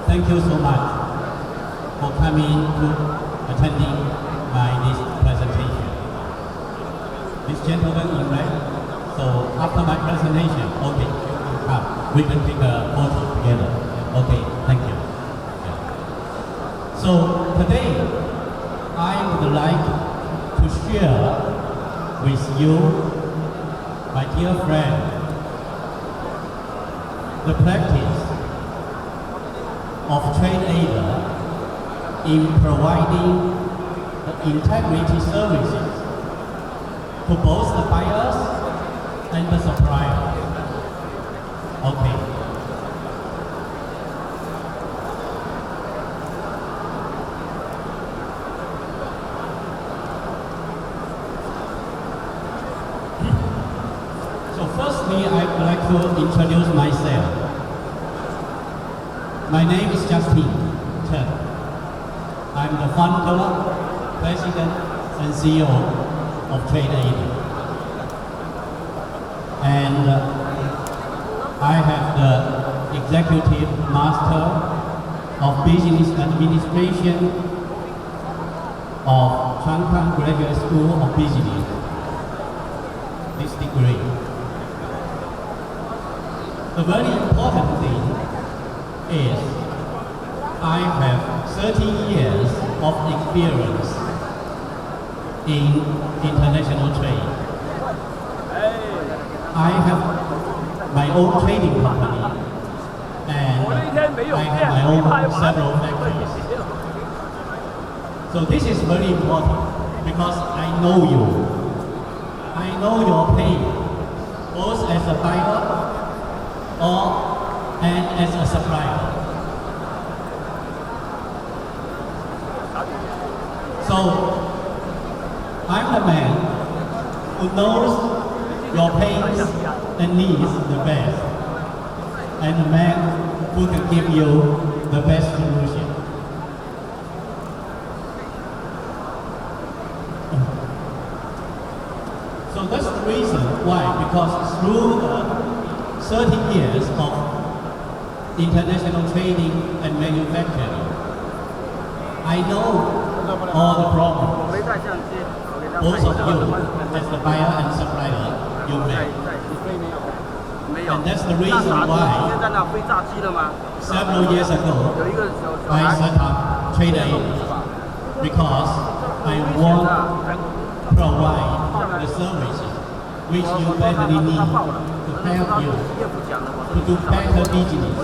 thank you so much for coming to attending my this presentation. This gentleman in red. So after my presentation, okay, you can come. We can take a photo together. Okay, thank you. Yeah. So today, I would like to share with you, my dear friend, the practice of TradeAider in providing the integrity services to both the buyers and the suppliers. Okay. So firstly, I would like to introduce myself. My name is Chen. I'm the founder, president, and CEO of TradeAider. And I have the Executive Master of Business Administration of Canton Graduate School of Business, this degree. The very important thing is I have 30 years of experience in international trade. I have my own trading company and I have my own several factories. So this is very important because I know you. I know your pain, both as a buyer and as a supplier. So I'm the man who knows your pains and needs the best, and the man who can give you the best solution. So that's the reason why, because through the 30 years of international trading and manufacturing, I know all the problems both of you as the buyer and supplier you make. And that's the reason why several years ago I set up TradeAider, because I want to provide the services which you badly need to help you to do better business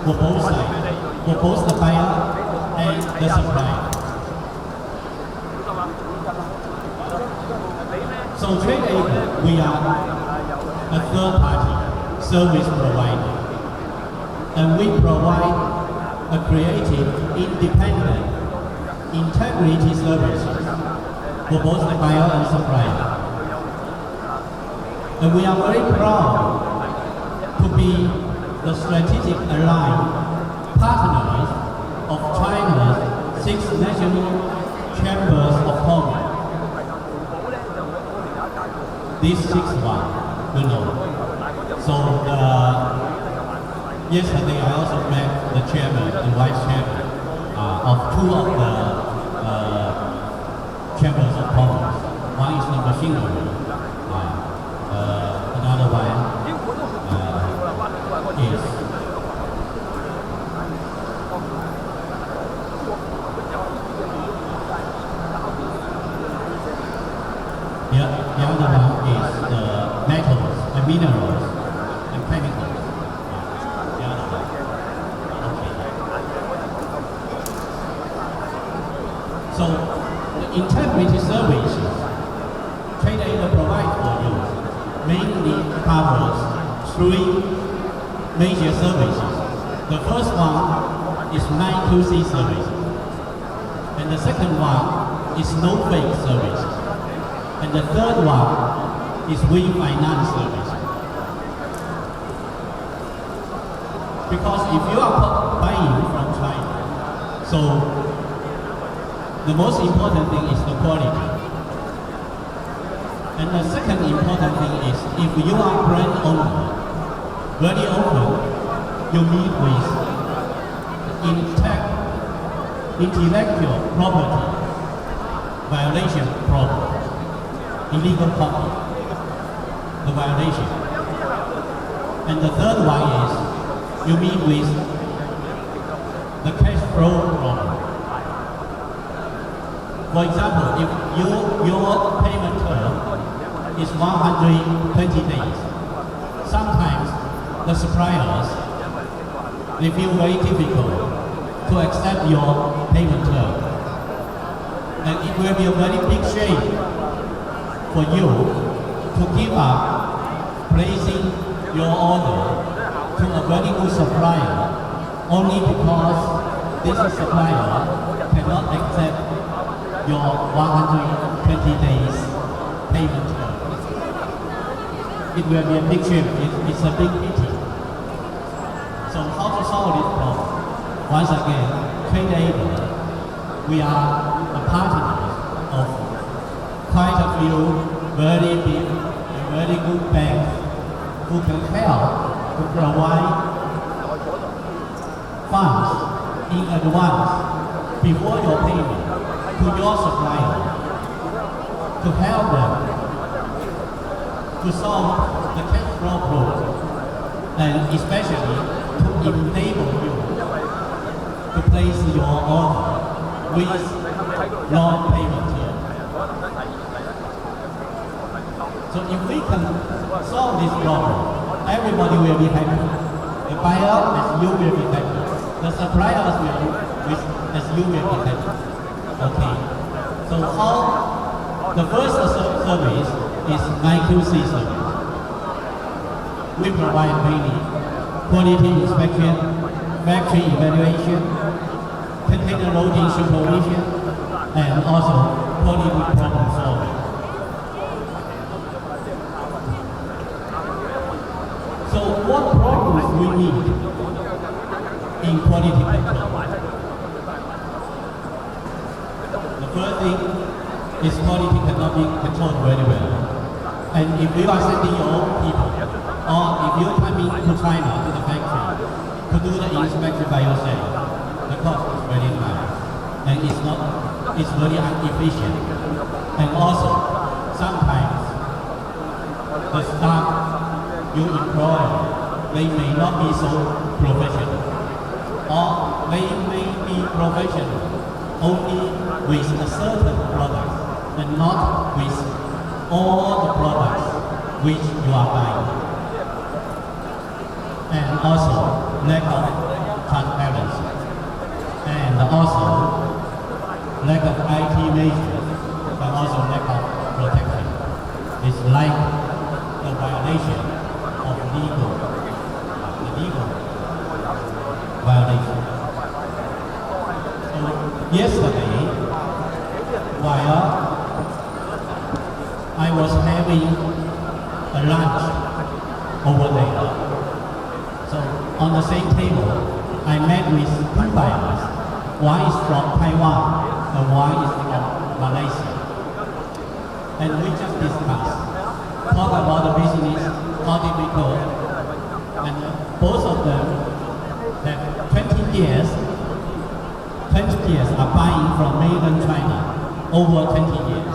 for both sides, for both the buyer and the supplier. So TradeAider, we are a third-party service provider, and we provide a creative, independent, integrity services for both the buyer and supplier. And we are very proud to be the strategic aligned partners of China's 6 national chambers of commerce. These 6 one, you know. So yesterday I also met the chairman and vice chairman of 2 of the chambers of commerce. One is the machinery, another one is the other one is the metals and minerals and chemicals. The other one. Okay. So the integrity services TradeAider provides for you mainly covers 3 major services. The first one is 9QC services, and the second one is no fake services. And the third one is we finance service. Because if you are buying from China, so the most important thing is the quality. And the second important thing is if you are brand owner, very often you meet with intellectual property violation problem, illegal copy, the violation. And the third one is you meet with the cash flow problem. For example, if your payment term is 120 days, sometimes the suppliers, they feel very difficult to accept your payment term. And it will be a very big shame for you to give up placing your order to a very good supplier only because this supplier cannot accept your 120 days payment term. It will be a big shame. It's a big pity. So how to solve this problem? Once again, TradeAider, we are a partner of quite a few very big and very good banks who can help to provide funds in advance before your payment to your supplier to help them to solve the cash flow problem and especially to enable you to place your order with long payment term. So if we can solve this problem, everybody will be happy. The buyer as you will be happy. The suppliers will as you will be happy. Okay. So how the first service is IQC service. We provide mainly quality inspection, factory evaluation, container loading supervision, and also quality problem solving. So what problems we need in quality control? The first thing is quality cannot be controlled very well. And if you are sending your own people, or if you come into China to the factory to do the inspection by yourself, the cost is very high. And it's very inefficient. And also, sometimes the staff you employ, they may not be so professional. Or they may be professional only with a certain product and not with all the products which you are buying. And also lack of transparency. And also lack of IT measures, but also lack of protection. It's like the violation of legal violation. So yesterday, while I was having a lunch over there, so on the same table, I met with two buyers. One is from Taiwan and one is from Malaysia. And we just discussed, talk about the business, how did we go, and both of them have 20 years are buying from mainland China, over 20 years.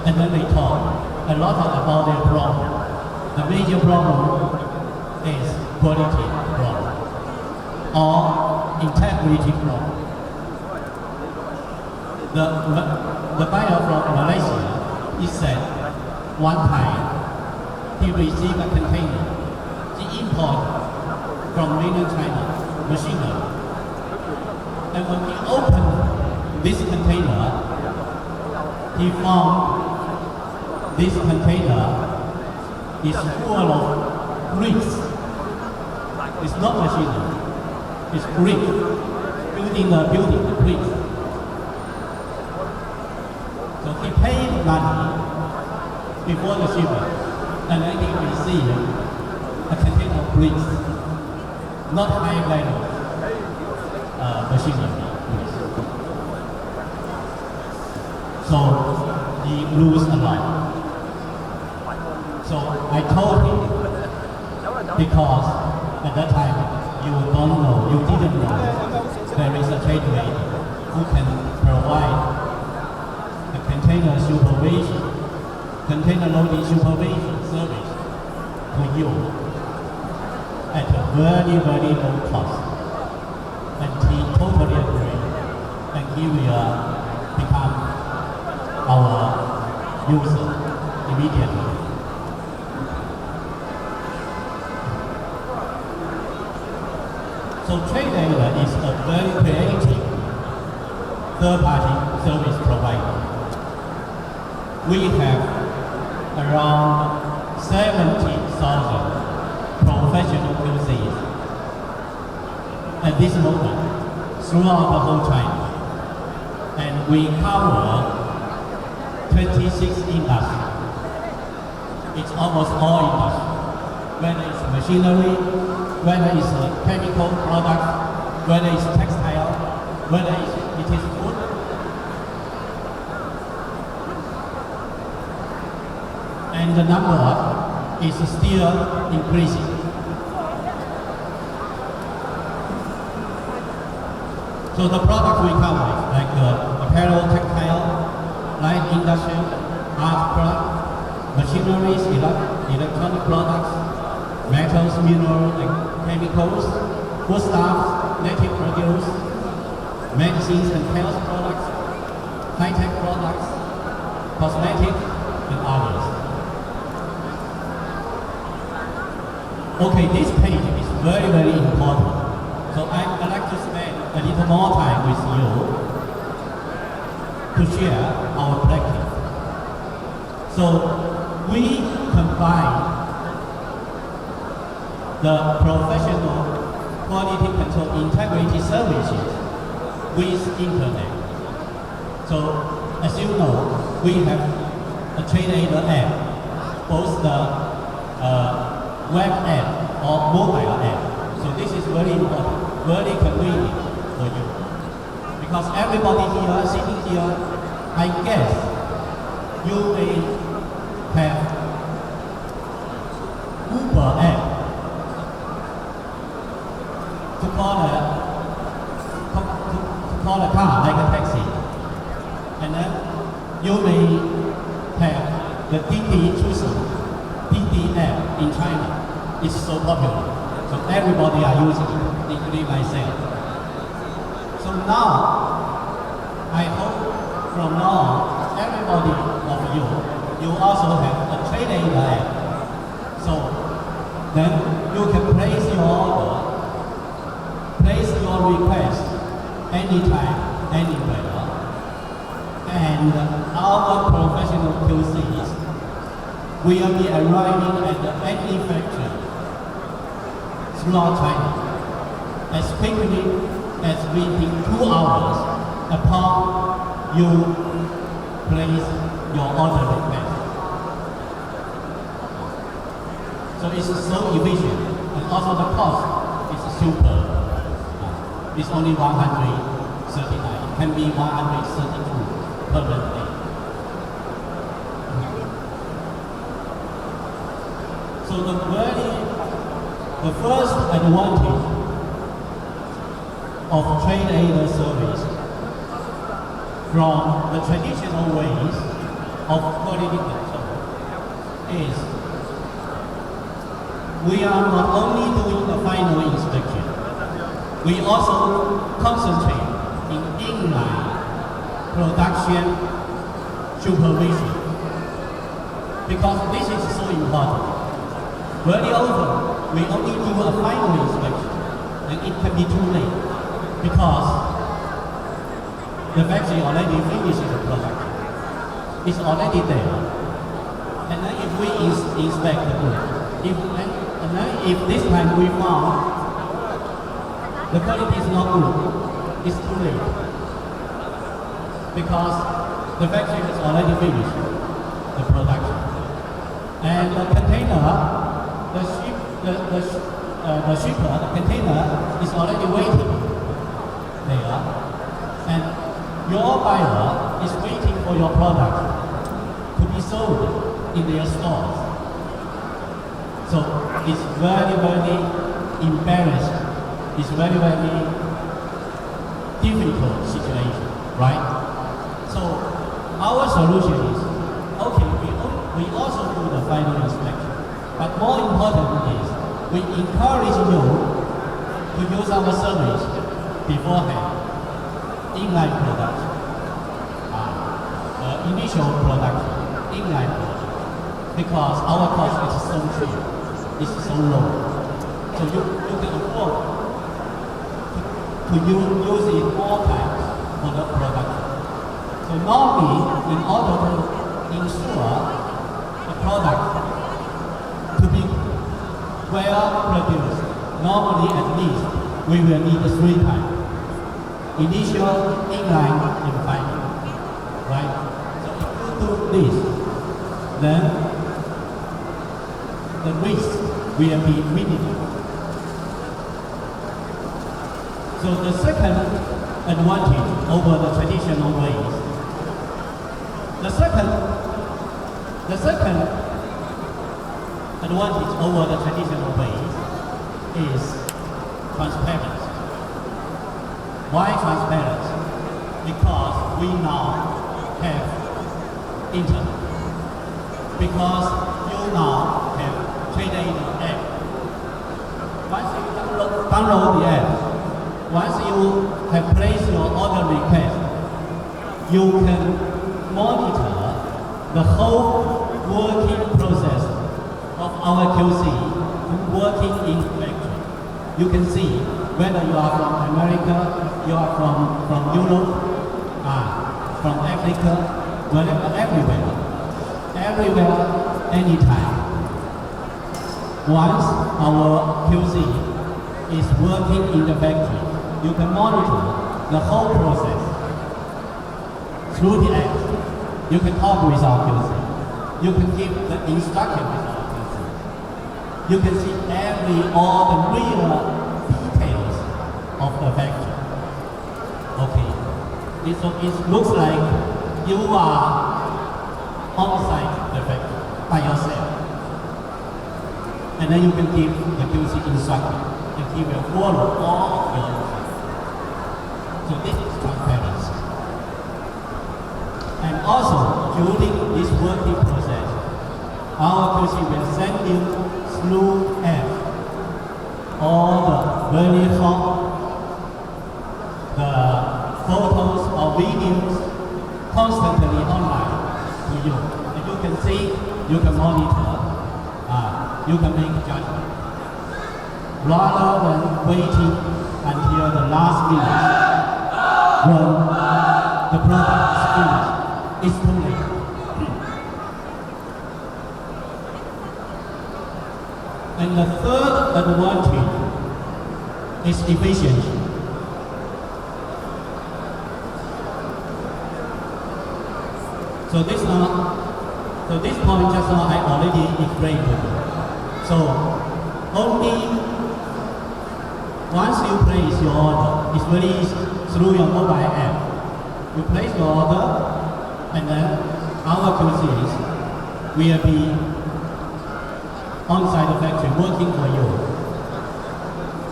And then they talk a lot about their problem. The major problem is quality problem or integrity problem. The buyer from Malaysia, he said one time he received a container, he imported from mainland China machinery. And when he opened this container, he found this container is full of bricks. It's not machinery, it's bricks, building the bricks. So he paid money before the shipment, and then he received a container of bricks, not high value machinery. So he loses a lot. So I told him, because at that time you don't know, you didn't know there is a TradeAider. who can provide the container supervision, container loading supervision service to you at a very, very low cost. And he totally agreed, and he will become our user immediately. So TradeAider is a very creative third-party service provider. We have around 70,000 professional QCs at this moment throughout the whole China. And we cover 26 industries. It's almost all industries, whether it's machinery, whether it's chemical products, whether it's textile, whether it is food. And the number is still increasing. So the products we cover, like apparel, textile, light industry, art product, machineries, electronic products, metals, minerals, and chemicals, foodstuffs, native produce, medicines and health products, high-tech products, cosmetics, and others. Okay, this page is very, very important. So I'd like to spend a little more time with you to share our practice. So we combine the professional quality control integrity services with internet. So as you know, we have a TradeAider app, both the web app or mobile app. So this is very important, very convenient for you. Because everybody here, sitting here, I guess you may have Uber app to call a car like a taxi. And then you may have the Didi app in China. It's so popular. So everybody are using it, including myself. So now, I hope from now on, everybody of you also have a TradeAider app. So then you can place your order, place your request anytime, anywhere. And our professional QCs will be arriving at any factory throughout China as quickly as within 2 hours upon you place your order request. So it's so efficient, and also the cost is super. It's only 139. It can be 132 per day. So the first advantage of TradeAider service from the traditional ways of quality control is we are not only doing the final inspection, we also concentrate in inline production supervision, because this is so important. Very often, we only do a final inspection, and it can be too late, because the factory already finished the product. It's already there. And then if we inspect the good, and then if this time we found the quality is not good, it's too late. Because the factory has already finished the production. And the container, the shipper, the container is already waiting there. And your buyer is waiting for your product to be sold in their stores. So it's very, very embarrassing. It's very, very difficult situation, right? So our solution is, okay, we also do the final inspection, but more important is we encourage you to use our service beforehand, inline production, initial production, inline production, because our cost is so cheap, it's so low, so you can afford to use it all times for the production. So normally, in order to ensure the product to be well produced, normally at least we will need 3 times. Initial, inline, and final, right? So if you do this, then the risk will be minimal. So the second advantage over the traditional ways, the second advantage over the traditional ways is transparency. Why transparency? Because we now have internet. Because you now have TradeAider app. Once you download the app, once you have placed your order request, you can monitor the whole working process of our QC working in factory. You can see whether you are from America, you are from Europe, from Africa, wherever, everywhere, anytime. Once our QC is working in the factory, you can monitor the whole process through the app. You can talk with our QC. You can give the instruction with our QC. You can see all the real details of the factory. Okay. So it looks like you are outside the factory by yourself. And then you can give the QC instruction and he will follow all of your instructions. So this is transparency. And also, during this working process, our QC will send you through app all the very hot the photos or videos constantly online to you. And you can see, you can monitor, you can make judgment. Rather than waiting until the last minute when the product is finished, it's too late. And the third advantage is efficiency. So this point just now I already explained to you. So only once you place your order, it's very easy through your mobile app. You place your order, and then our QCs will be outside the factory working for you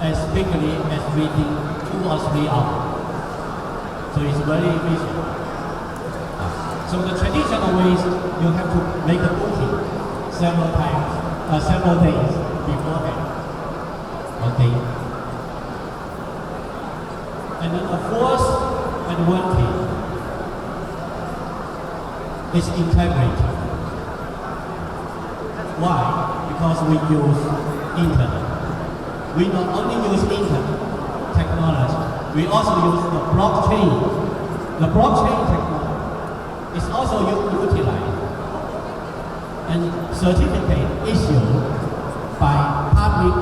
as quickly as within 2 or 3 hours. So it's very efficient. So the traditional ways, you have to make a booking several days beforehand. Okay. And then the fourth advantage is integrity. Why? Because we use internet. We not only use internet technology, we also use the blockchain. The blockchain technology is also utilized and certificate issued by public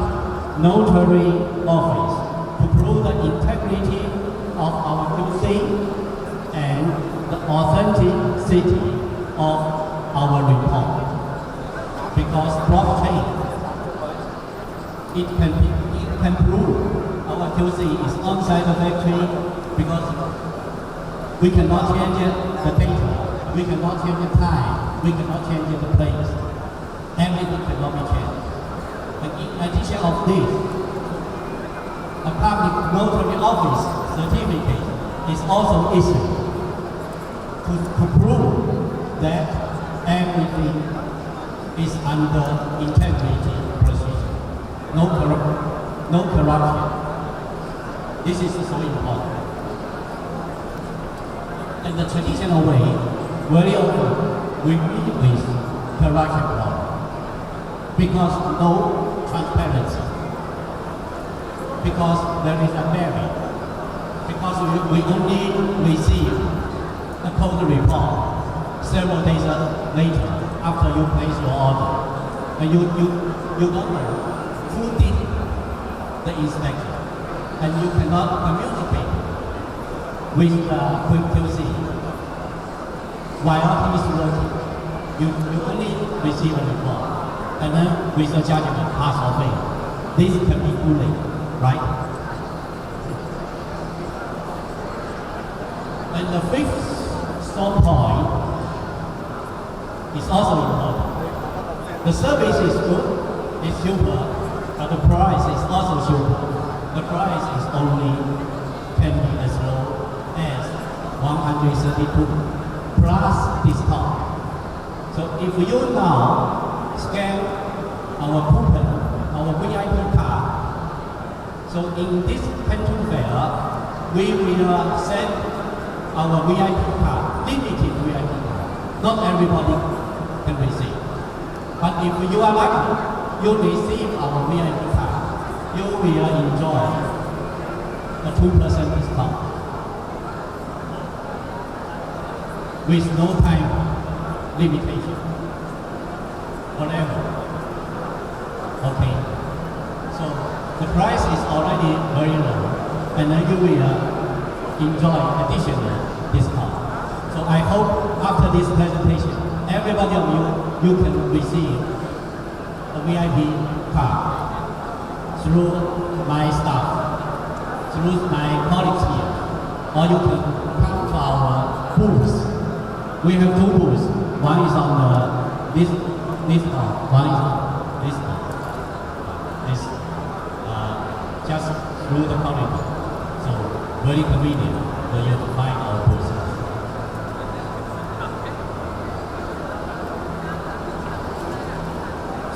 notary office to prove the integrity of our QC and the authenticity of our report. Because blockchain, it can prove our QC is outside the factory because we cannot change the data, we cannot change the time, we cannot change the place. Everything cannot be changed. And in addition of this, a public notary office certificate is also issued to prove that everything is under integrity procedure, no corruption. This is so important. And the traditional way, very often we meet with corruption problem because no transparency, because there is a barrier, because we only receive a code report several days later after you place your order, and you don't know who did the inspection, and you cannot communicate with the quick QC while he is working. You only receive a report, and then with a judgment, pass or fail. This can be bullied, right? And the fifth strong point is also important. The service is good, it's super, but the price is also super. The price is only can be as low as 132 plus discount. So if you now scan our coupon, our VIP card, so in this Canton Fair, we will send our VIP card, limited VIP card. Not everybody can receive. But if you are lucky, you receive our VIP card, you will enjoy a 2% discount with no time limitation, whatever. Okay. So the price is already very low, and then you will enjoy additional discount. So I hope after this presentation, everybody of you can receive a VIP card through my staff, through my colleagues here, or you can come to our booth. We have two booths. One is on this one is on this one. This just through the corridor. So very convenient for you to find our booth.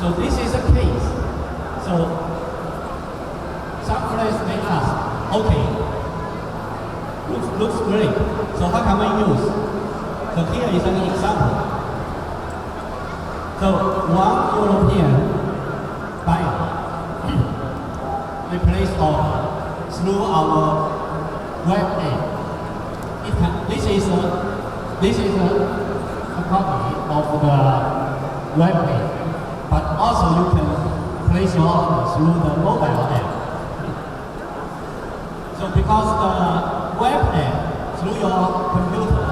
So this is a case. So some friends may ask, okay, looks great. So how can we use? So here is an example. So one European buyer, they place order through our web app. This is a copy of the web app, but also you can place your order through the mobile app. So because the web app through your computer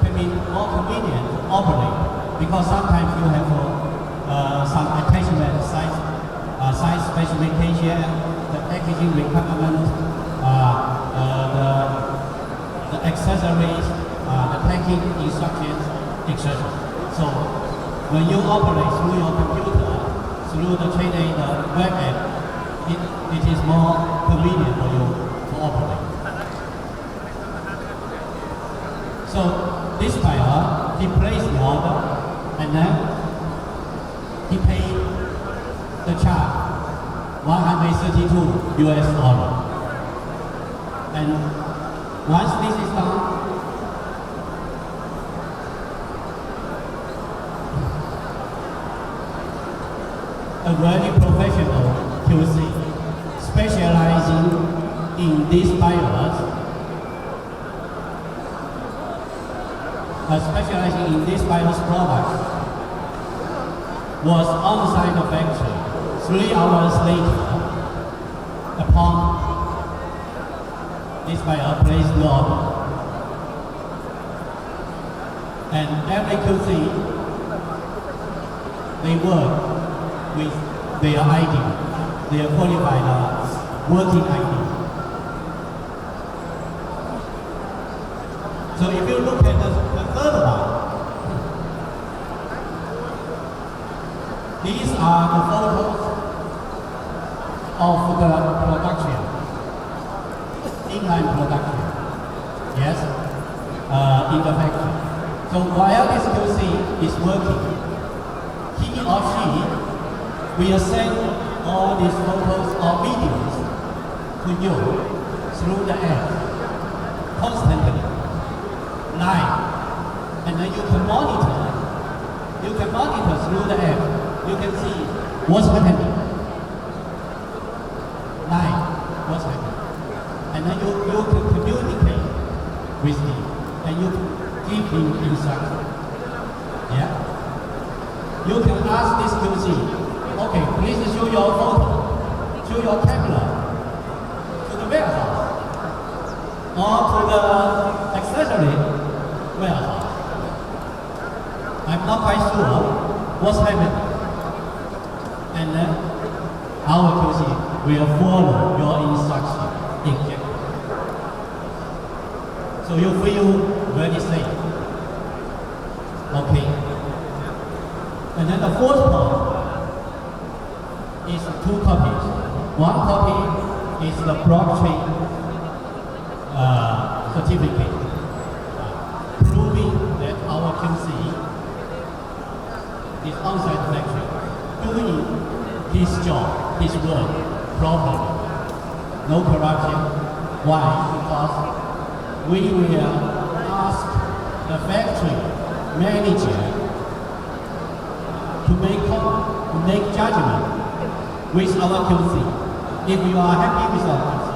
can be more convenient to operate, because sometimes you have some attachment size specification, the packaging requirements, the accessories, the packing instructions, etc. So when you operate through your computer, through the TradeAider web app, it is more convenient for you to operate. So this buyer, he placed the order, and then he paid the charge, $132. And once this is done, a very professional QC specializing in these buyers, products, was on-site the factory 3 hours later upon this buyer placed the order. And every QC, they work with their ID, their qualified working ID. So if you look at the third one, these are the photos of the production, inline production. yes, in the factory. So while this QC is working, he or she will send all these photos or videos to you through the app constantly, live, and then you can monitor. You can monitor through the app. You can see what's happening, live, what's happening, and then you can communicate with him, and you give him instruction. Yeah. You can ask this QC, okay, please show your photo, show your camera to the warehouse or to the accessory warehouse. I'm not quite sure what's happening. And then our QC will follow your instruction exactly. So you feel very safe. Okay. And then the fourth part is 2 copies. One copy is the blockchain certificate proving that our QC is outside the factory doing his job, his work properly. No corruption. Why? Because we will ask the factory manager to make judgment with our QC. If you are happy with our QC,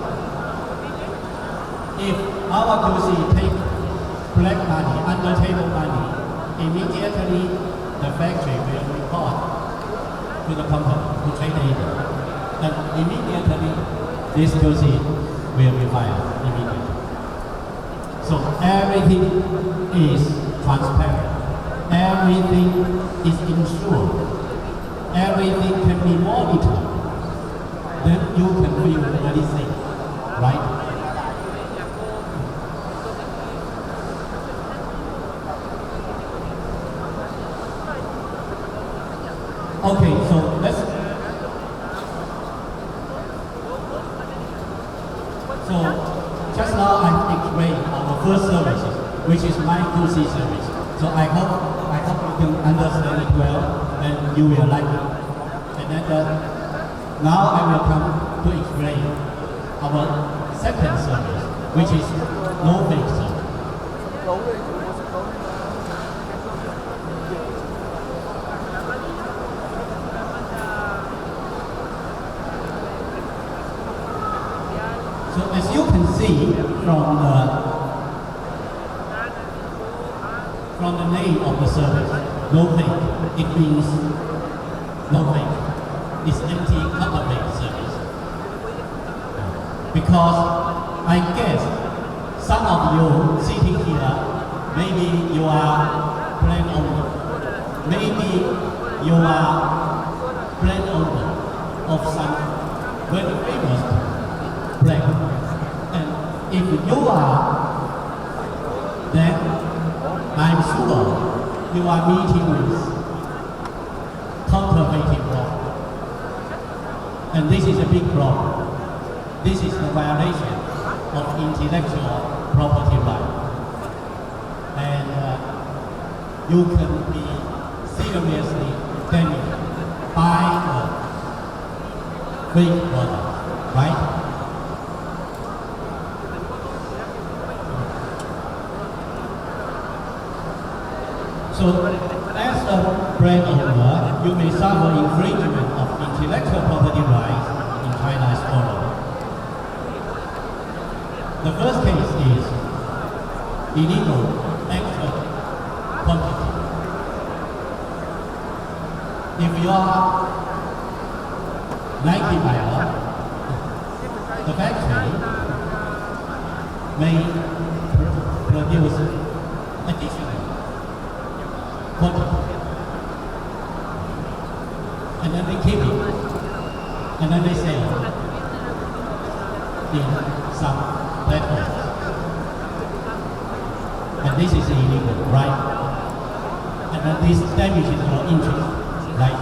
if our QC take black money, under table money, immediately the factory will report to the company, to TradeAider, and immediately this QC will be fired immediately. So everything is transparent. Everything is insured. Everything can be monitored. Then you can feel very safe, right? Okay, so just now I've explained our first services, which is my QC service. So I hope you can understand it well, and you will like it. And then now I will come to explain our second service, which is no fake service. So as you can see from the name of the service, no fake, it means no fake. It's empty counterfeit service. Because I guess some of you sitting here, maybe you are brand owner, maybe you are brand owner of some very famous brand. And if you are, then I'm sure you are meeting with counterfeiting problem. And this is a big problem. This is a violation of intellectual property right. And you can be seriously damaged by a fake product, right? So, as a brand owner, you may suffer infringement of intellectual property rights in China as follows. The first case is illegal export quantity. If you are Nike buyer, the factory may produce additional quantity, and then they keep it, and then they sell in some platforms. And this is illegal, right? And then this damages your interest, right?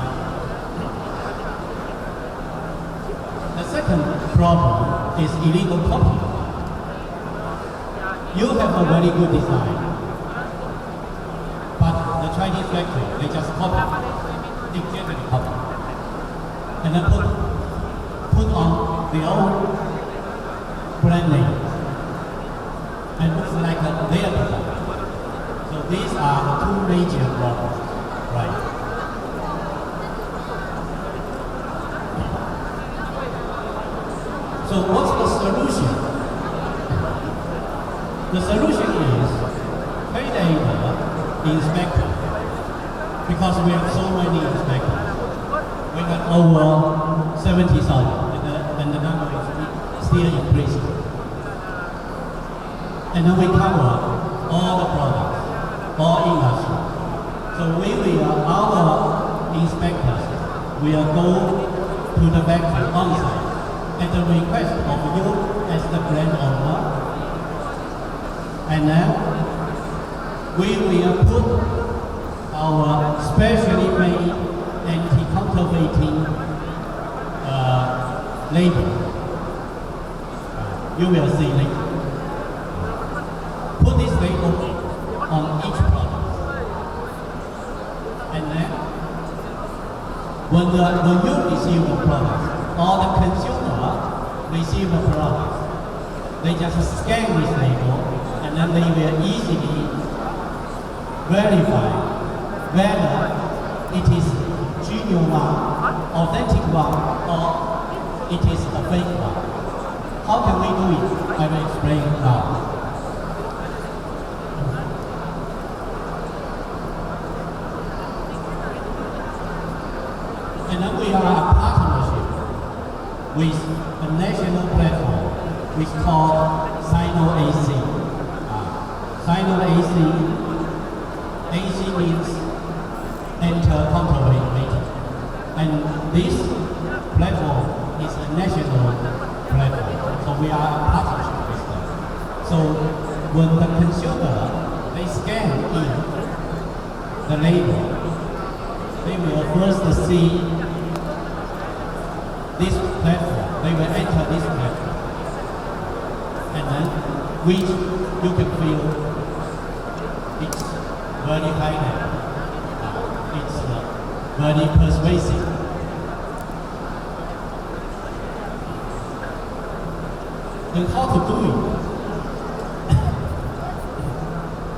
The second problem is illegal copy. you have a very good design, but the Chinese factory, they just copy, exactly copy, and then put on their own brand name, and looks like their design. So these are the two major problems, right? So what's the solution? The solution is TradeAider inspector, because we have so many inspectors. We have over 70,000, and the number is still increasing. And then we cover all the products, all industry. So our inspectors will go to the factory on site at the request of you as the brand owner. And then we will put our specially made anti-counterfeiting label. You will see later. Put this label on each product. And then when you receive the product, or the consumer receive the product, they just scan this label, and then they will easily verify whether it is genuine one, authentic one, or it is a fake one. How can we do it? I will explain now. And then we are a partnership with a national platform which is called Sino-AC. Sino-AC, AC means anti-counterfeit. And this platform is a national platform, so we are a partnership with them. So when the consumer, they scan in the label, they will first see this platform, they will enter this platform, and then which you can feel it's very high level, it's very persuasive. And how to do it?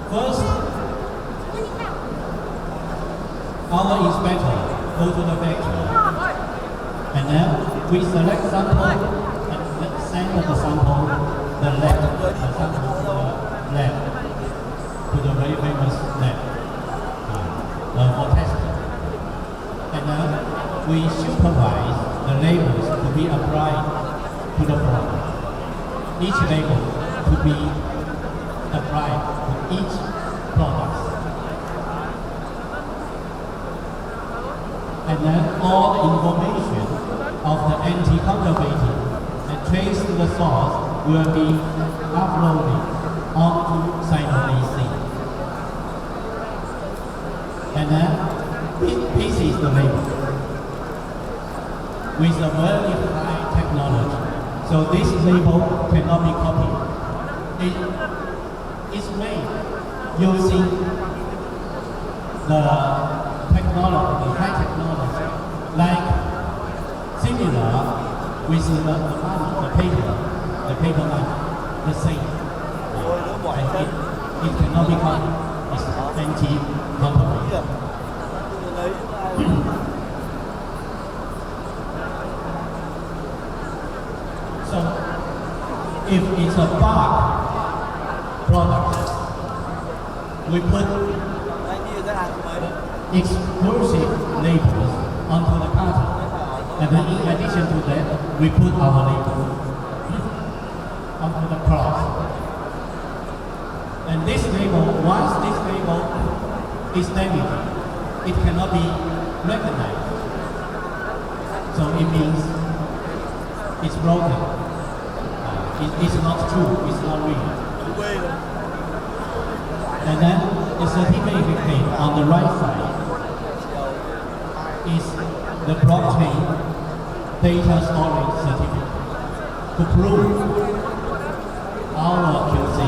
First, our inspector go to the factory, and then we select sample and send the sample, the sample to the lab, to the very famous lab for testing. And then we supervise the labels to be applied to the product. Each label to be applied to each product. And then all the information of the anti-counterfeiting and trace to the source will be uploaded onto Sino-AC. And then this is the label with a very high technology. So this label cannot be copied. It is made using the technology, the high technology, like similar with the paper money, the same. And it cannot be copied. It's anti-counterfeit. So if it's a bulk product, we put exclusive labels onto the carton. And then in addition to that, we put our label onto the cloth. And this label, once this label is damaged, it cannot be recognized. So it means it's broken. It's not true, it's not real. And then the certificate on the right side is the blockchain data storage certificate to prove our QC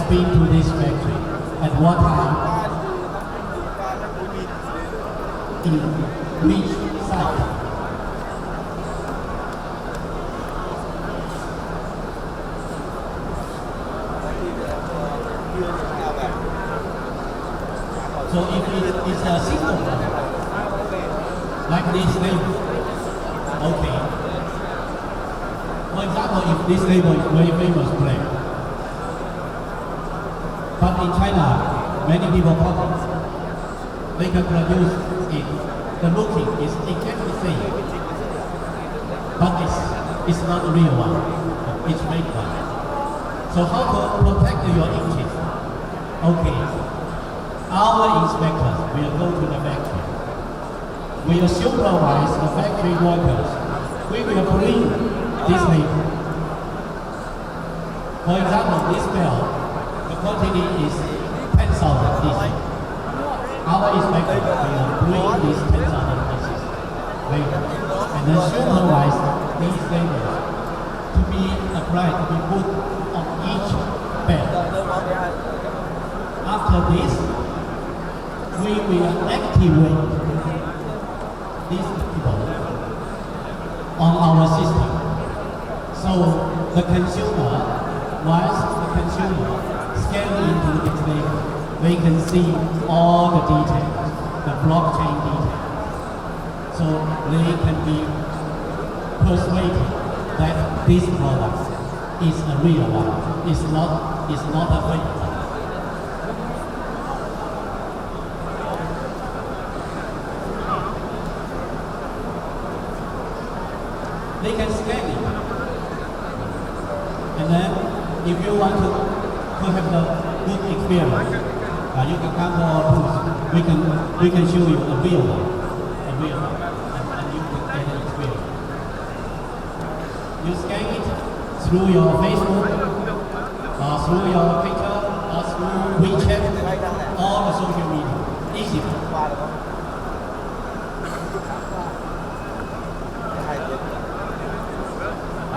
been to this factory at what time, in which site. So if it's a single one, like this label, okay. For example, if this label is very famous brand, but in China, many people copy. They can produce it. The looking is exactly the same, but it's not the real one. It's fake one. So how to protect your interest? Okay. Our inspectors will go to the factory. We will supervise the factory workers. We will bring this label. For example, this bell, the quantity is 10,000 pieces. Our inspector will bring these 10,000 pieces label and then supervise these labels to be applied, to be put on each bell. After this, we will activate these people on our system. So the consumer, once the consumer scans into this label, they can see all the details, the blockchain details. So they can be persuaded that this product is a real one. It's not a fake one. They can scan it. And then if you want to have the good experience, you can come to our booth. We can show you a real one, and you can get an experience. You scan it through your Facebook, or through your Twitter, or through WeChat, all the social media. Easy.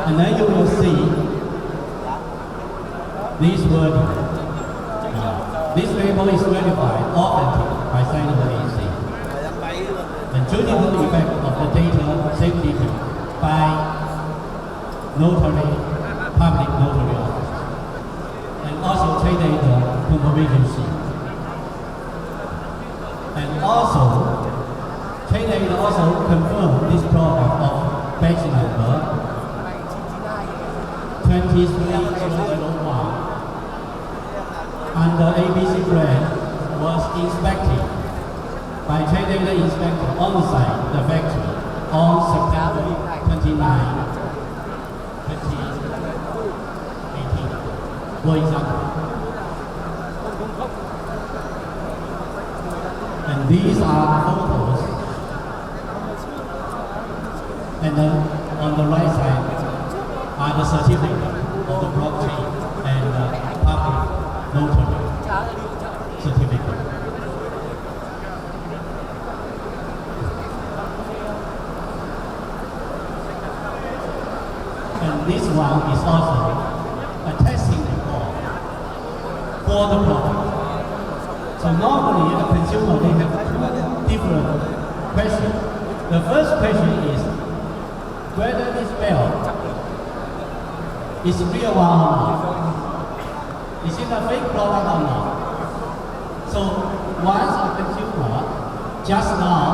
And then you will see this wording. This label is verified, authentic by Sino AC. And judicial effect of the data safety by notary, public notary office. And also TradeAider confirmation sheet. And also, TradeAider also confirmed this product of batch number 23001 under ABC brand was inspected by TradeAider inspector on site the factory on September 29, 2018, for example. And these are photos. And then on the right side are the certificate of the blockchain and public notary certificate. And this one is also a testing report for the product. So normally a consumer, they have two different questions. The first question is whether this bell is real one or not. Is it a fake product or not? So once a consumer, just now,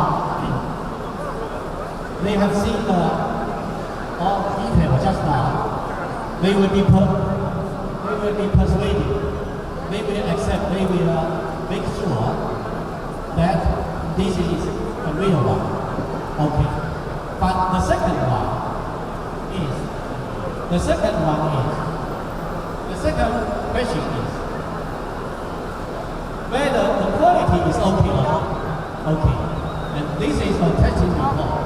they have seen all detail just now, they will be persuaded, they will accept, they will make sure that this is a real one. Okay. But the second question is whether the quality is okay or not. Okay. And this is a testing report.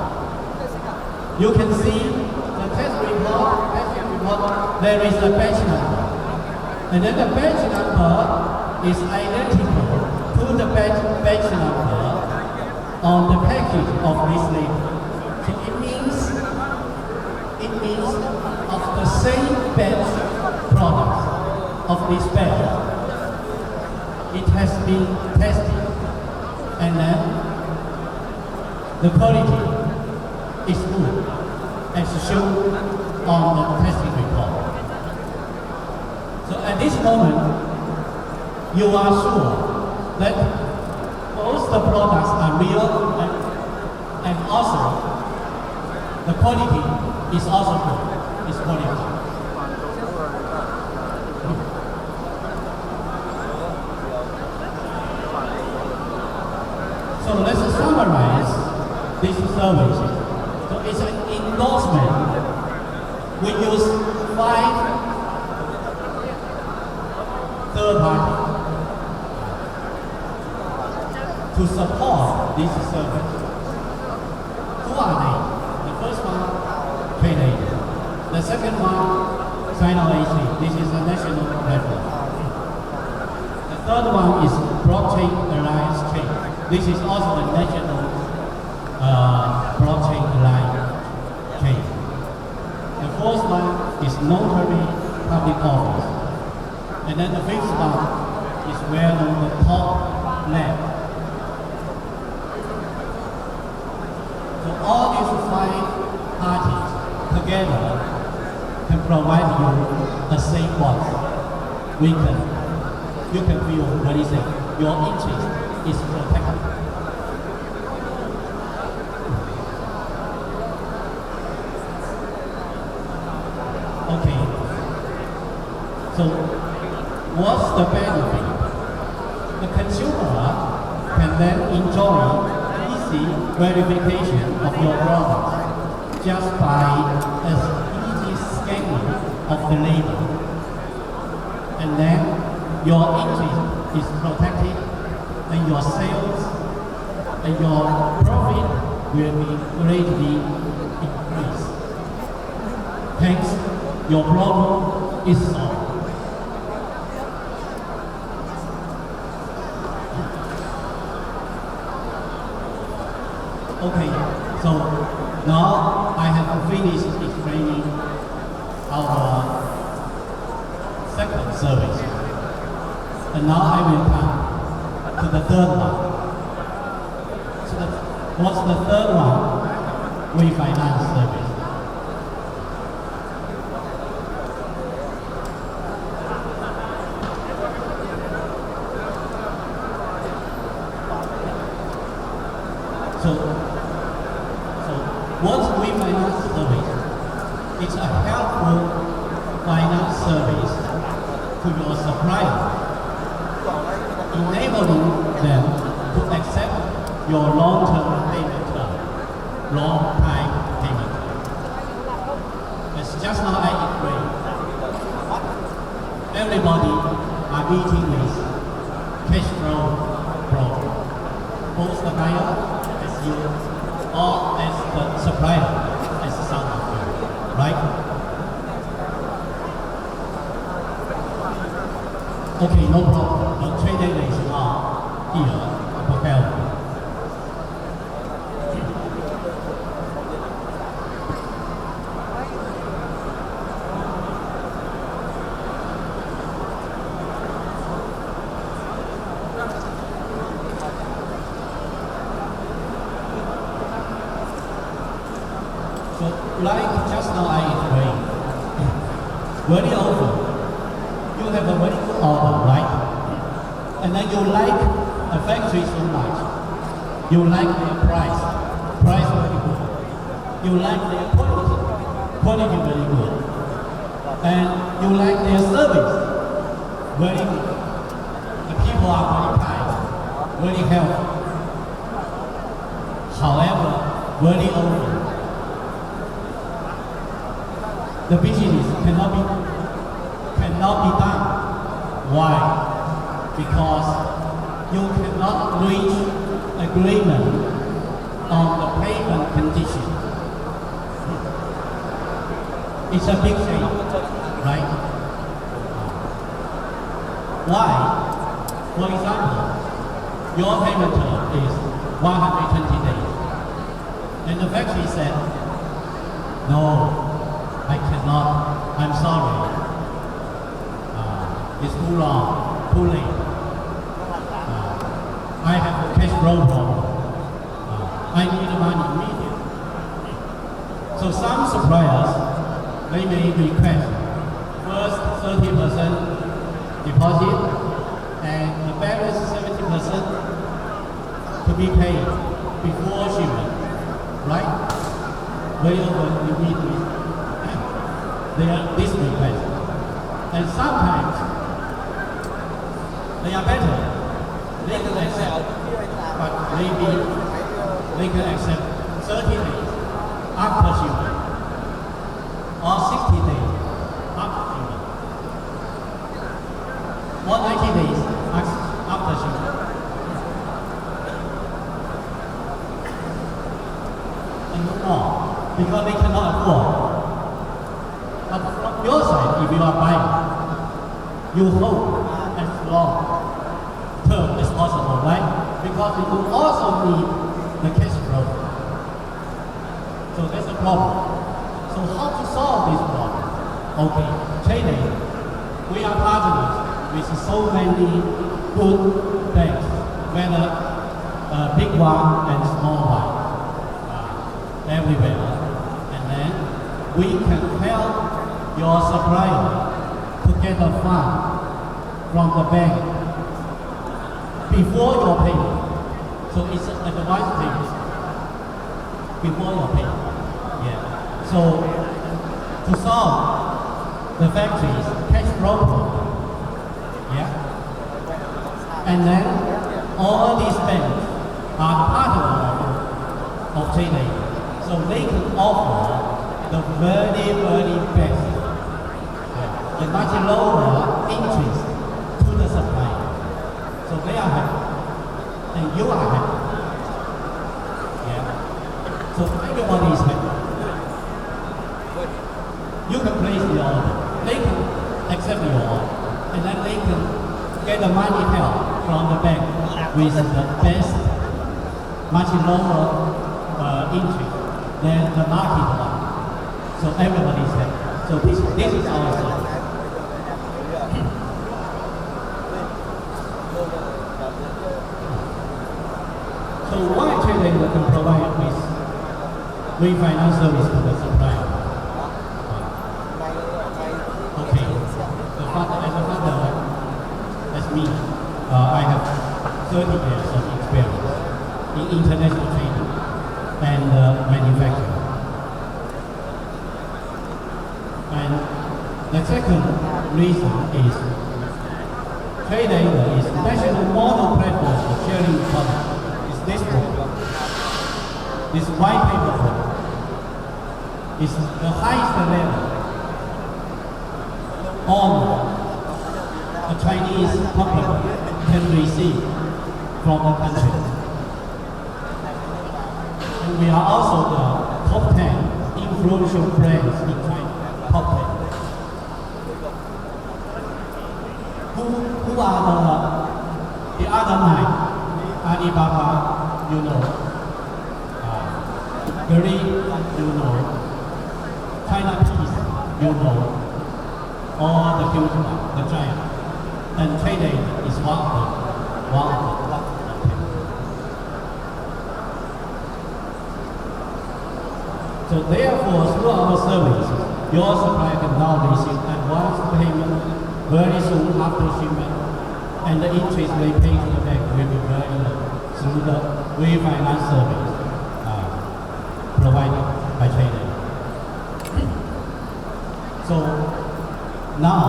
You can see the testing report, there is a batch number. And then the batch number is identical to the batch number on the package of this label. So it means of the same batch products of this bell it has been tested, and then the quality is good, as shown on the testing report. So at this moment, you are sure that both the products are real and also the quality is also good, is quality. So let's summarize this service. So it's an endorsement. We use 5 third parties to support this service. Who are they? The first one, TradeAider. The second one, TradeAider. This is a national platform. The third one is Blockchain Alliance Chain. This is also a national blockchain alliance chain. The fourth one is Notary Public Office. And then the fifth one is where the top lab. So all these 5 parties together can provide you a safe box. You can feel very safe. Your interest is protected. Okay. So what's the benefit? The consumer can then enjoy easy verification of your product just by an easy scanning of the label. And then your interest is protected and your sales and your profit will be greatly increased. Hence, your problem is solved. Okay, so now I have finished explaining our second service. And now I will come to the third one. So what's the third one? Refinance service. So what's refinance service? It's a helpful finance service to your supplier, enabling them to accept your long-term payment term, long-time payment term. As just now I explained, everybody are meeting with cash flow problem. Both the buyer as you or as the supplier as some of you, right? Okay, no problem. The TradeAider is now here to help you. So, like just now I explained, very often you have a very good order, right? And then you like a factory so much. You like their price very good. You like their quality very good. And you like their service very good. The people are very kind, very helpful. However, very often, the business cannot be done. Why? Because you cannot reach agreement on the payment condition. It's a big thing, right? Why? For example, your payment term is 120 days. And the factory said, no, I cannot, I'm sorry. It's too long, too late. flow problem. I need money immediately. So some suppliers, they may request first 30% deposit and the balance 70% to be paid before shipment, right? Wherever you need this request. And sometimes they are better. They can accept, but maybe they can accept 30 days after shipment or 60 days after shipment or 90 days after shipment. And no more, because they cannot afford. But from your side, if you are buying, you hold as long term as possible, right? Because you also need the cash flow. So that's a problem. So how to solve this problem? Okay, TradeAider, we are partners with so many good banks, whether big one and small one, everywhere. And then we can help your supplier to get a fund from the bank before your payment. So it's an advance payment before your payment. Yeah. So to solve the factory's cash flow problem, yeah. And then all these banks are partners of TradeAider, so they can offer the very, very best, the much lower interest to the supplier. So they are happy, and you are happy. Yeah. So everybody is happy. You can place the order, they can accept your order, and then they can get the money help from the bank with the best, much lower interest than the market one. So everybody is happy. So this is our solution. So why TradeAider can provide with refinance service to the supplier? Okay, as a father, as me, I have 30 years of experience in international trading and manufacturing. And the second reason is TradeAider is national model platform for sharing products. Is this book? This white paper book is the highest level honor a Chinese company can receive from the country. And we are also the top 10 influential brands in China. Top 10. Who are the other 9? Alibaba, you know. Green, you know. China Peace, you know. All the huge one, the giant. And TradeAider is one of them. So therefore, through our services, your supplier can now receive advance payment very soon after shipment, and the interest they pay to the bank will be very low through the refinance service provided by TradeAider. So now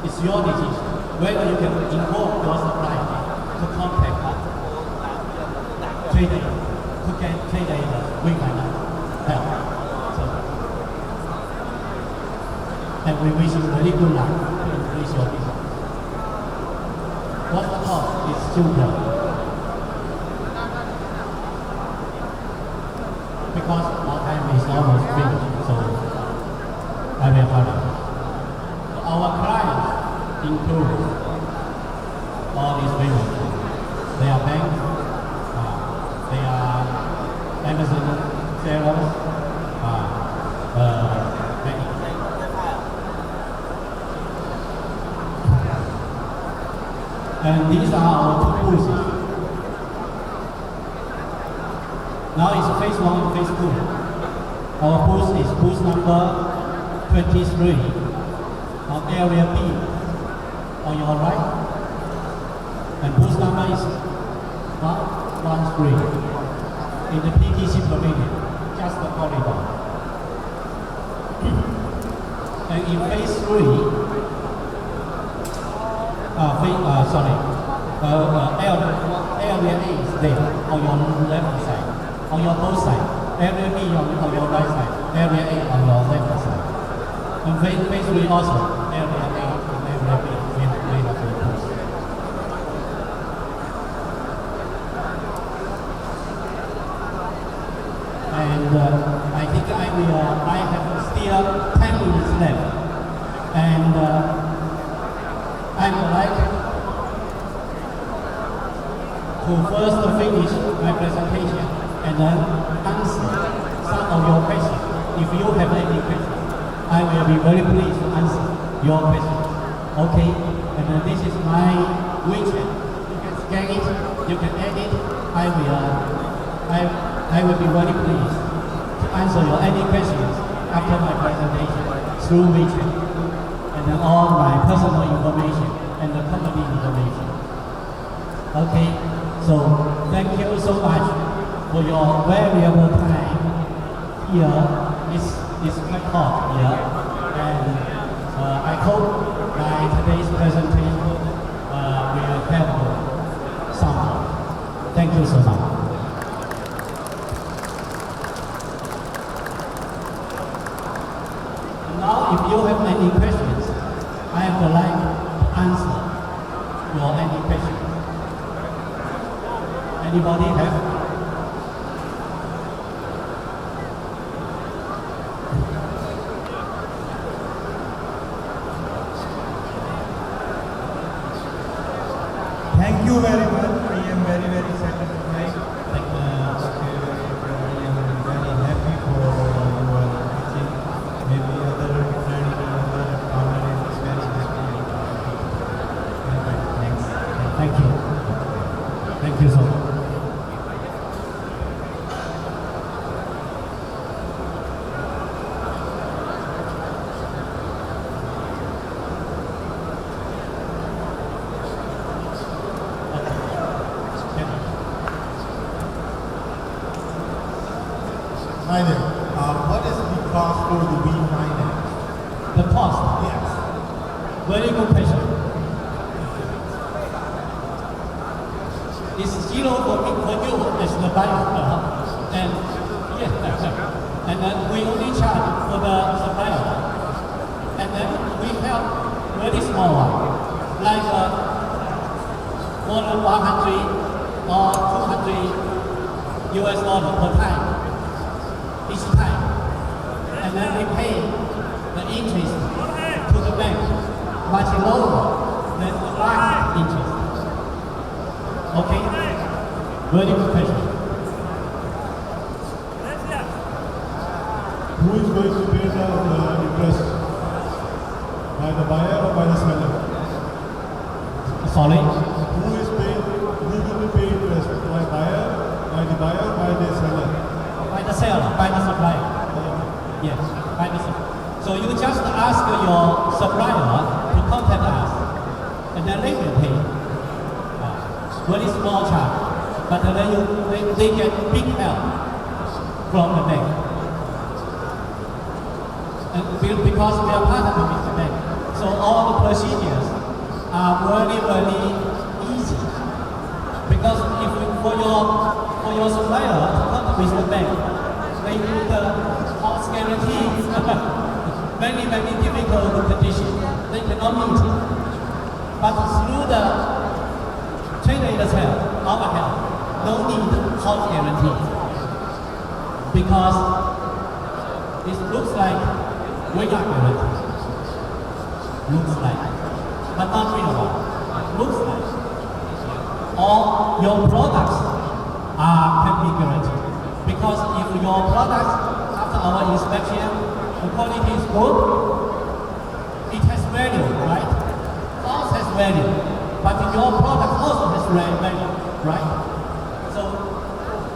it's your decision whether you can involve your supplier to contact TradeAider to get TradeAider refinance help. And we wish you very good luck to increase your business. What the cost is super. Because our time is almost finished, so I will hurry. So our clients include all these women. They are banks, they are Amazon sellers, and these are our two booths. Now it's phase 1 and phase 2. Our booth is booth number 23 on area B on your right. And booth number is 113 in the PTC pavilion, just the corridor. And in phase 3, area A is there on your left side, on your both side. Area B on your right side, area A on your left side. And phase 3 also, area A and area B, we have your booth. And I think I have still 10 minutes left. And I would like to first finish my presentation and then answer some of your questions. If you have any questions, I will be very pleased to answer your questions. Okay? And this is my widget. You can scan it, you can edit. I will be very pleased to answer your any questions after my presentation through widget. And then all my personal information and the company information. Okay? So thank you so much for your valuable time here. It's quite hot here, and I hope my today's presentation will help you somehow. Thank you so much. Now, if you have any questions, I would like to answer your any questions. Anybody have? Thank you very much. I am very, very satisfied. I am very happy for your teaching. Maybe other friends and other family is very happy. Thanks. Thank you. Thank you so much. Hi there. What is the cost for the refinance? The cost? Yes. Very good question. It's zero for you as the buyer. And yes, and then we only charge for the supplier. And then we have very small one, like more than 100 or 200 US dollars per time, each time. And then we pay the interest to the bank much lower than the market interest. Okay? Very good question. Who is going to pay the interest? By the buyer or by the seller? Sorry? Who will pay interest? By buyer, by the seller? By the seller, by the supplier. Yes, by the supplier. So you just ask your supplier to contact us, and then they will pay. Very small charge, but then they get big help from the bank. And because we are partner with the bank, so all the procedures are very, very easy. Because if for your supplier to contact with the bank, they need the house guarantee, many, many difficult conditions they cannot meet. But through the TradeAider's help, our help, no need house guarantee. Because it looks like we got guarantee. Looks like, but not real. Looks like. All your products can be guaranteed. Because if your products, after our inspection, the quality is good, it has value, right? House has value, but your product also has value, right? So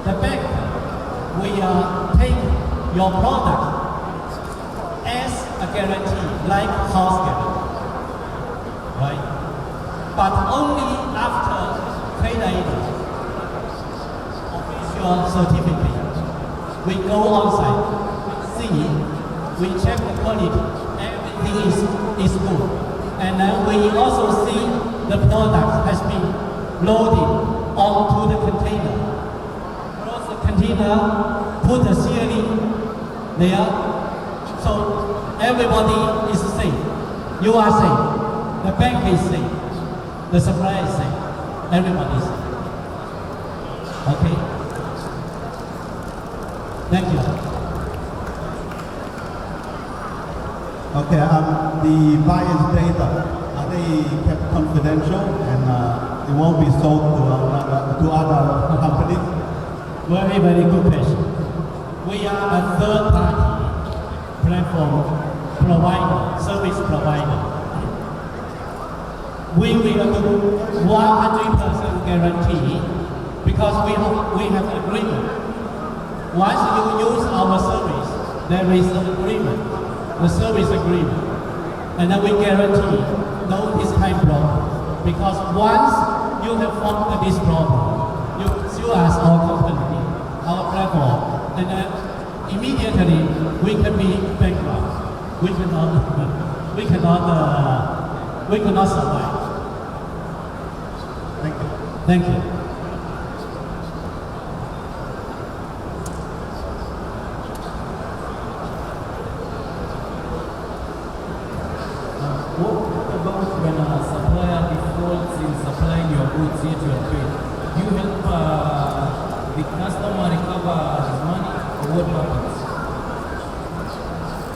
the bank take your product as a guarantee, like cost guarantee, right? But only after TradeAider official certificate, we go on site, we see, we check the quality, everything is good. And then we also see the product has been loaded onto the container. Close the container, put the sealing there, so everybody is safe. You are safe. The bank is safe. The supplier is safe. Everybody is safe. Okay? Thank you. Okay, the buyer's data, are they kept confidential and it won't be sold to other companies? Very, very good question. We are a third-party platform provider, service provider. We will do 100% guarantee because we have agreement. Once you use our service, there is an agreement, the service agreement, and then we guarantee no this kind of problem. Because once you have found this problem, you sue us, our company, our platform, and then immediately we can be bankrupt. We cannot survive. Thank you. Thank you. What about when a supplier defaults in supplying your goods yet you are paid? Do you help the customer recover his money, or what happens?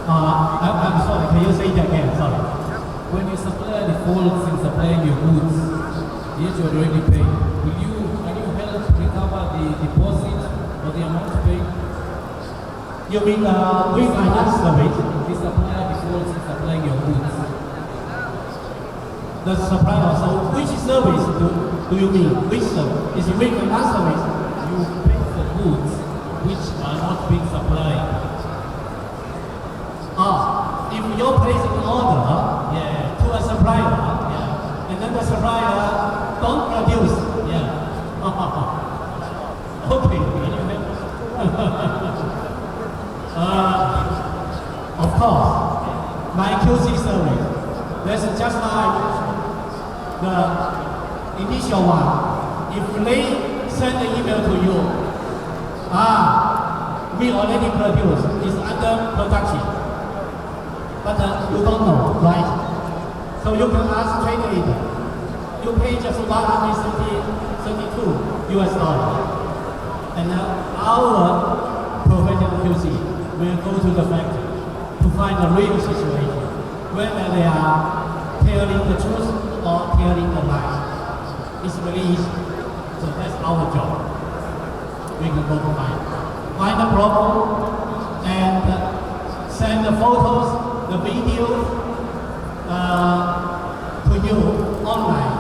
I'm sorry, can you say it again? Sorry. When your supplier defaults in supplying your goods yet you are already paid, can you help recover the deposit or the amount paid? You mean we finance service? The supplier defaults in supplying your goods. The supplier, so which service do you mean? Which service? Is it finance service? You pay for goods which are not being supplied. If you're placing an order to a supplier, and then the supplier don't produce, okay. Of course, my QC service, there's just like the initial one. If they send an email to you, we already produced, it's under production. But you don't know, right? So you can ask TradeAider. You pay just $132 US. And our professional QC will go to the factory to find the real situation, whether they are telling the truth or telling the lies. It's very easy. So that's our job. We can go to find the problem and send the photos, the video to you online.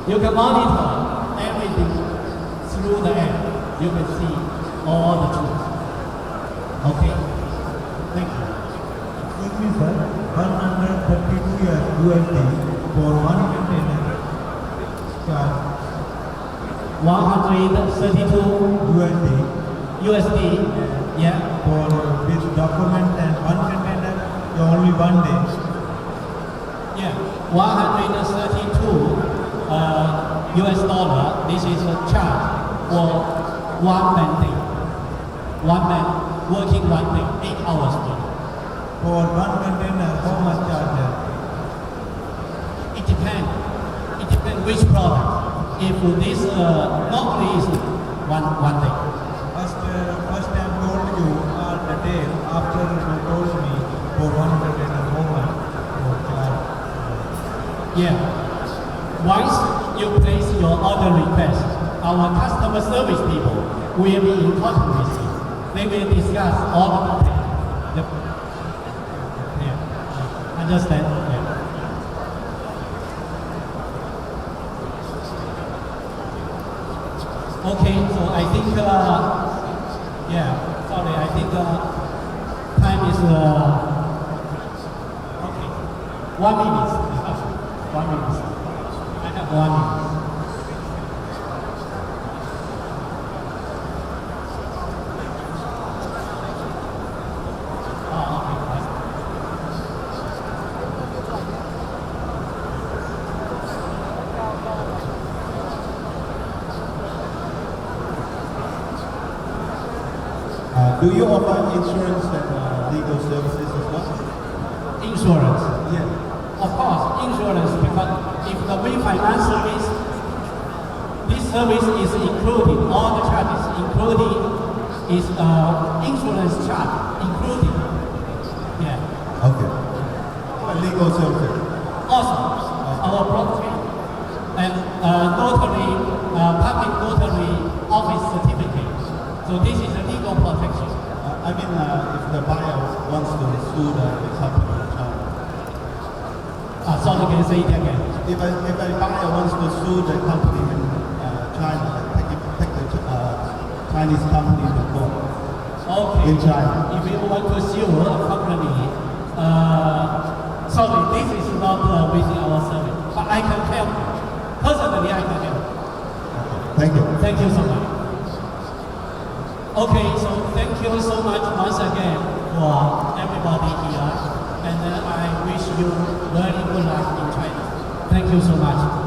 You can monitor everything through the app. You can see all the truth. Okay? Thank you. Excuse me, sir. 132 USD for one container charge. 132 USD. Yeah. For this document and one container, only 1 day. Yeah. 132 US dollar. This is a charge for one man day. One man working 1 day, 8 hours per day. For one container, how much charge? It depends. It depends which product. If this normally is one day. First time told you the day after you told me for one container, how much for charge? Yeah. Once you place your order request, our customer service people will be in contact with you. They will discuss all the details. Yeah. Understand? Yeah. Okay, so I think Yeah, sorry, I think time is okay. 1 minute. 1 minute. I have 1 minute. Do you offer insurance and legal services as well? Insurance. Yeah. Of course, insurance, because if the refinance service, this service is included, all the charges including is insurance charge included. Yeah. Okay. Legal services. Also, our blockchain and notary, public notary office certificate. So this is a legal protection. I mean, if the buyer wants to sue the company in China. Sorry, can you say it again? If a buyer wants to sue the company in China, take the Chinese company to court Okay. in China. If you want to sue a company, sorry, this is not within our service, but I can help you. Personally, I can help. Thank you. Thank you so much. Okay, so thank you so much once again for everybody here, and I wish you very good luck in China. Thank you so much.